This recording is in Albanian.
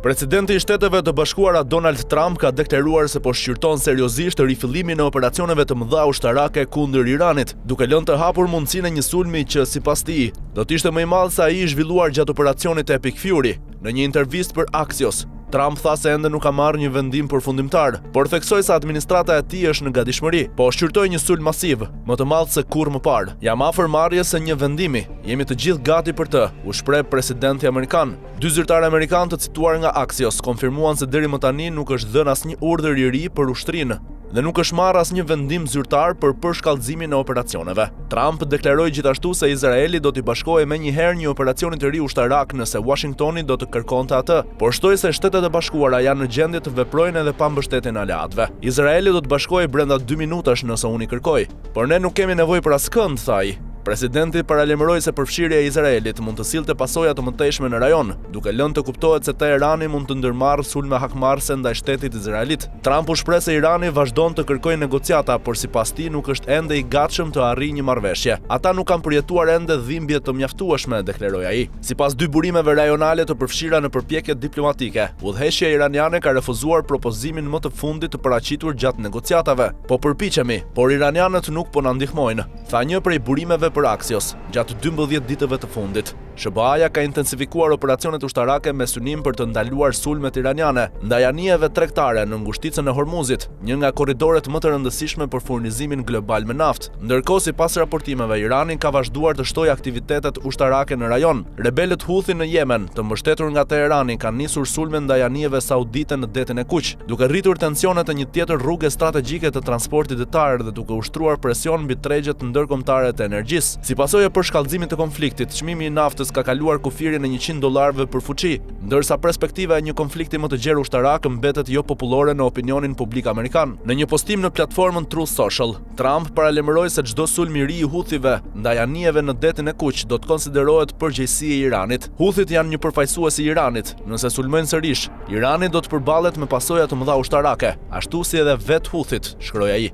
Presidenti i Shteteve të Bashkuara Donald Trump ka deklaruar se po shqyrton seriozisht rifillimin e operacioneve të mëdha ushtarake kundër Iranit, duke lënë të hapur mundësinë e një sulmi që sipas tij do të ishte më i madh se ai i zhvilluar gjatë operacionit Epic Fury. Në një intervistë për Axios, Trump tha se ende nuk ka marrë një vendim përfundimtar, por theksoi se administrata e tij është në gatishmëri, po shqyrtoi një sulm masiv, më të madh se kurrë më parë. Jam afër marrjes së një vendimi, jemi të gjithë gati për të, u shpreh presidenti amerikan. Dy zyrtarë amerikanë të cituar nga Axios konfirmuan se deri më tani nuk është dhënë asnjë urdhër i ri për ushtrinë dhe nuk është marrë asnjë vendim zyrtar për përshkallëzimin e operacioneve. Trump deklaroi gjithashtu se Izraeli do t'i bashkohej menjëherë një operacioni të ri ushtarak nëse Washingtoni do të kërkonte atë, por shtoi se Shtetet e Bashkuara janë në gjendje të veprojnë edhe pa mbështetjen e aleatëve. Izraeli do të bashkohej brenda 2 minutash nëse unë i kërkoj, por ne nuk kemi nevojë për askënd, tha ai. Presidenti paralajmëroi se përfshirja e Izraelit mund të sillte pasoja të mëtejshme në rajon, duke lënë të kuptohet se Teherani mund të ndërmarrë sulme hakmarrëse ndaj shtetit izraelit. Trump u shpreh se Irani vazhdon të kërkojë negociata, por sipas tij nuk është ende i gatshëm të arrijë një marrëveshje. Ata nuk kanë përjetuar ende dhimbje të mjaftueshme, deklaroi ai. Sipas dy burimeve rajonale të përfshira në përpjekjet diplomatike, udhëheqja iraniane ka refuzuar propozimin më të fundit të paraqitur gjatë negociatave. Po përpiqemi, por iranianët nuk po na ndihmojnë, tha një prej burimeve për Axios gjatë 12 ditëve të fundit. SBA-ja ka intensifikuar operacionet ushtarake me synim për të ndaluar sulmet iraniane ndaj anijeve tregtare në ngushticën e Hormuzit, një nga korridoret më të rëndësishme për furnizimin global me naftë. Ndërkohë, sipas raportimeve, Irani ka vazhduar të shtojë aktivitetet ushtarake në rajon. Rebelët Houthi në Yemen, të mbështetur nga Teherani, kanë nisur sulme ndaj anijeve saudite në detin e Kuq, duke rritur tensionet e një tjetër rrugë strategjike të transportit detar dhe duke ushtruar presion mbi tregjet ndërkombëtare të energjisë. Si pasojë e përshkallëzimit të konfliktit, çmimi i naftës ka kaluar kufirin e $100 për fuqi, ndërsa perspektiva e një konflikti më të gjerë ushtarak mbetet jo popullore në opinionin publik amerikan. Në një postim në platformën Truth Social, Trump paralajmëroi se çdo sulm i ri i Houthive ndaj anijeve në detin e Kuq do të konsiderohet përgjegjësi e Iranit. Houthit janë një përfaqësues i Iranit. Nëse sulmojnë sërish, Irani do të përballet me pasoja të mëdha ushtarake, ashtu si edhe vetë Houthit, shkroi ai.